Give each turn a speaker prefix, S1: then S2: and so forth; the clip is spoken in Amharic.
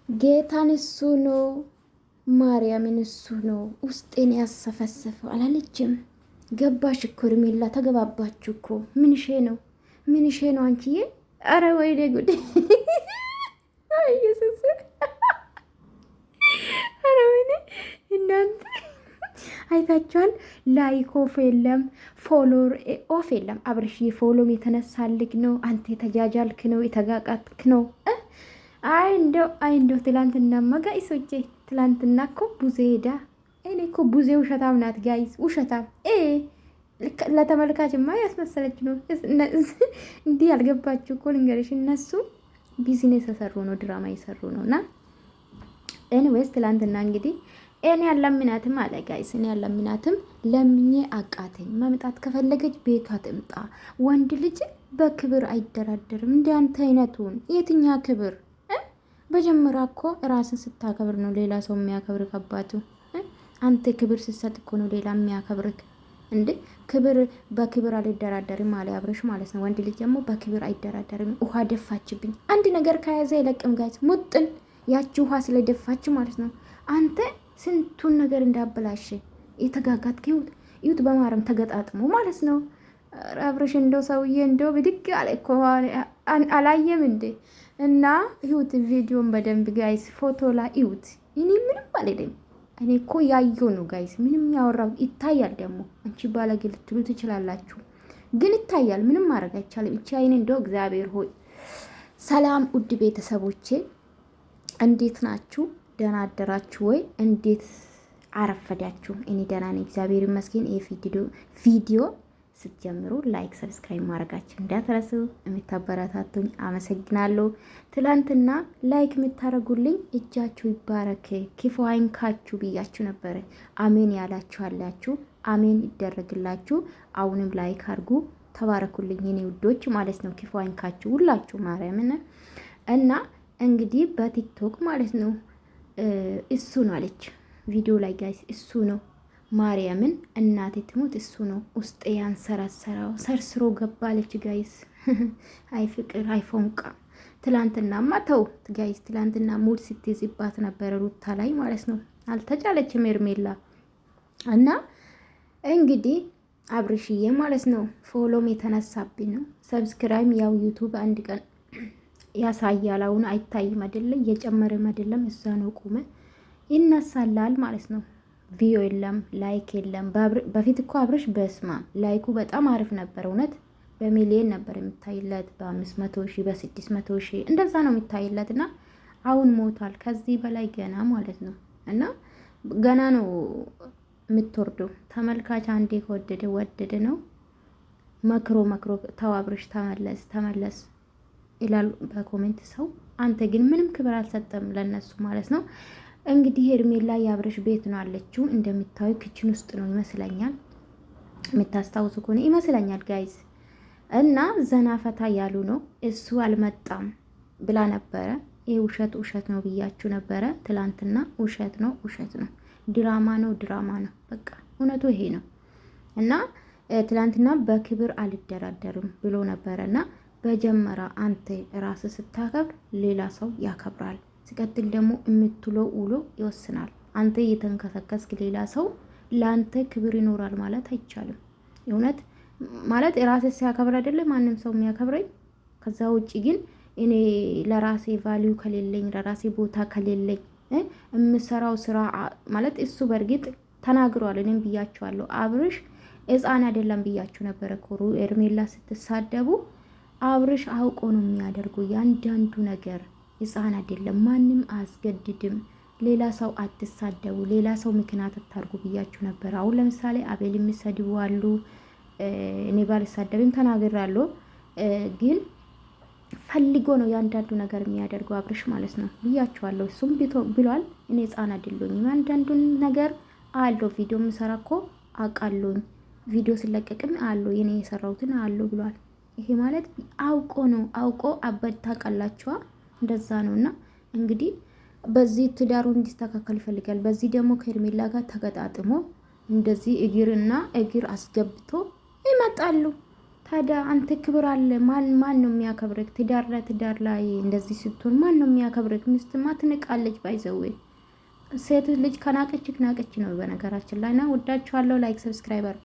S1: ጌታን እሱ ነው፣ ማርያምን እሱ ነው ውስጤን ያሰፈሰፈው አላለችም? ገባሽ እኮ ሄርሜላ፣ ተገባባችሁ እኮ። ምንሼ ነው ምንሼ ነው አንቺዬ? አረ ወይኔ ጉዴ! ኢየሱስ! አረ ወይኔ እናንተ አይታችኋል? ላይክ ኦፍ የለም፣ ፎሎር ኦፍ የለም። አብርሽ ፎሎም የተነሳልክ ነው፣ አንተ የተጃጃልክ ነው፣ የተጋቃትክ ነው። አይ እንደው ትላንትና ጋይሶቼ፣ ትላንትና እኮ ቡዜ ሄዳ። እኔ እኮ ቡዜ ውሸታም ናት ጋይስ፣ ውሸታም ለተመልካችማ ያስመሰለች ነው። እንዲህ ያልገባችሁ እኮ ልንገርሽ፣ እነሱ ቢዝነስ የሰሩ ነው፣ ድራማ የሰሩ ነው። እና ኤኒዌይስ ትላንትና እንግዲህ እኔ ያለምናትም አለ ጋይስ፣ እኔ ያለምናትም ለምኜ አቃተኝ። መምጣት ከፈለገች ቤቷ ትምጣ። ወንድ ልጅ በክብር አይደራደርም። እንደ አንተ አይነቱን የትኛ ክብር? በጀመራ እኮ ራስን ስታከብር ነው ሌላ ሰው የሚያከብር። ከባቱ አንተ ክብር ስትሰጥ እኮ ነው ሌላ የሚያከብርክ። እንዴ ክብር በክብር አልደራደርም አለ አብርሽ ማለት ነው። ወንድ ልጅ ደግሞ በክብር አይደራደርም። ውሃ ደፋችብኝ። አንድ ነገር ከያዘ አይለቅም ጋይስ። ሙጥን ያቺ ውሃ ስለደፋች ማለት ነው። አንተ ስንቱን ነገር እንዳበላሽ የተጋጋት ይሁት በማረም ተገጣጥሞ ማለት ነው። አብርሽ እንደው ሰውዬ እንደው ብድግ አለ እኮ አላየም እንዴ? እና ይሁት ቪዲዮን በደንብ ጋይስ፣ ፎቶ ላይ ይሁት። እኔ ምንም አልልም። እኔ እኮ ያየው ነው ጋይስ፣ ምንም ያወራው ይታያል። ደግሞ አንቺ ባለጌ ልትሉ ትችላላችሁ፣ ግን ይታያል። ምንም ማድረግ አይቻልም። እቺ አይኔ እንደው እግዚአብሔር ሆይ። ሰላም ውድ ቤተሰቦቼ፣ እንዴት ናችሁ? ደህና አደራችሁ ወይ? እንዴት አረፈዳችሁ? እኔ ደህና ነኝ እግዚአብሔር ይመስገን። ይሄ ቪዲዮ ስትጀምሩ ላይክ ሰብስክራይብ ማድረጋችሁ እንዳትረሱ። የምታበረታቱኝ አመሰግናለሁ። ትላንትና ላይክ የምታረጉልኝ እጃችሁ ይባረክ፣ ክፉ አይንካችሁ ብያችሁ ነበረ። አሜን ያላችሁ አላችሁ፣ አሜን ይደረግላችሁ። አሁንም ላይክ አድርጉ፣ ተባረኩልኝ የኔ ውዶች ማለት ነው። ክፉ አይንካችሁ ሁላችሁ ማርያምን። እና እንግዲህ በቲክቶክ ማለት ነው እሱ ነው አለች ቪዲዮ ላይ ጋይስ፣ እሱ ነው ማርያምን እናቴ ትሙት እሱ ነው ውስጤ ያንሰራሰራው፣ ሰርስሮ ገባለች ጋይስ። አይ ፍቅር አይ ፎንቃ። ትላንትናማ ተው ጋይስ፣ ትላንትና ሙድ ስትይዝባት ነበረ ሩታ ላይ ማለት ነው። አልተቻለችም ሄርሜላ። እና እንግዲህ አብርሽዬ ማለት ነው ፎሎም የተነሳብኝ ነው። ሰብስክራይብ ያው ዩቱብ አንድ ቀን ያሳያል፣ አሁን አይታይም አይደለ? እየጨመረም አይደለም፣ እዛ ነው ቆመ ይነሳላል ማለት ነው። ቪዲዮ የለም፣ ላይክ የለም። በፊት እኮ አብርሽ በስማ ላይኩ በጣም አሪፍ ነበር። እውነት በሚሊዮን ነበር የሚታይለት፣ በ500 ሺህ በ600 ሺህ እንደዛ ነው የሚታይለት። እና አሁን ሞቷል። ከዚህ በላይ ገና ማለት ነው። እና ገና ነው የምትወርደው። ተመልካች አንዴ ከወደደ ወደደ ነው። መክሮ ተው አብርሽ ተመለስ ይላሉ በኮሜንት ሰው። አንተ ግን ምንም ክብር አልሰጠም ለነሱ ማለት ነው። እንግዲህ ሄርሜላ የአብርሽ ቤት ነው አለችው። እንደምታዩ ክችን ውስጥ ነው ይመስለኛል፣ የምታስታውሱ ከሆነ ይመስለኛል ጋይዝ። እና ዘና ፈታ ያሉ ነው። እሱ አልመጣም ብላ ነበረ። ይህ ውሸት ነው ብያችሁ ነበረ ትላንትና። ውሸት ነው ድራማ ነው በቃ እውነቱ ይሄ ነው። እና ትላንትና በክብር አልደራደርም ብሎ ነበረ። እና በጀመራ አንተ ራስ ስታከብር ሌላ ሰው ያከብራል። ሲቀጥል ደግሞ የምትለው ውሎ ይወስናል። አንተ እየተንከሰከስክ ሌላ ሰው ለአንተ ክብር ይኖራል ማለት አይቻልም። እውነት ማለት ራሴ ሲያከብር አይደለም ማንም ሰው የሚያከብረኝ። ከዛ ውጭ ግን እኔ ለራሴ ቫልዩ ከሌለኝ፣ ለራሴ ቦታ ከሌለኝ የምሰራው ስራ ማለት እሱ በእርግጥ ተናግሯል። እኔም ብያቸዋለሁ። አብርሽ ሕፃን አይደለም ብያችሁ ነበረ ኮሩ ሄርሜላ ስትሳደቡ። አብርሽ አውቆ ነው የሚያደርገው ያንዳንዱ ነገር። ሕፃን አይደለም፣ ማንም አያስገድድም። ሌላ ሰው አትሳደቡ፣ ሌላ ሰው ምክንያት አታርጉ ብያችሁ ነበር። አሁን ለምሳሌ አቤል የሚሰድቡ አሉ። እኔ ባልሳደብም ተናግራለሁ፣ ግን ፈልጎ ነው ያንዳንዱ ነገር የሚያደርገው አብርሽ ማለት ነው ብያችኋለሁ። እሱም ብሏል፣ እኔ ሕፃን አይደለሁም፣ አንዳንዱን ነገር አለው። ቪዲዮ የምሰራ እኮ አውቃለሁኝ፣ ቪዲዮ ስለቀቅም አለው፣ የኔ የሰራሁትን አለው ብሏል። ይሄ ማለት አውቆ ነው፣ አውቆ አበድታ ቃላችኋ እንደዛ ነው። እና እንግዲህ በዚህ ትዳሩ እንዲስተካከል ይፈልጋል። በዚህ ደግሞ ከሄርሜላ ጋር ተገጣጥሞ እንደዚህ እግርና እግር አስገብቶ ይመጣሉ። ታዲያ አንተ ክብር አለ ማን ነው የሚያከብርክ? ትዳር ላይ እንደዚህ ስትሆን ማን ነው የሚያከብርክ? ሚስትማ ትንቃለች። ባይዘዌ ሴት ልጅ ከናቀች ናቀች ነው በነገራችን ላይ። ና ወዳችኋለሁ። ላይክ ሰብስክራይብ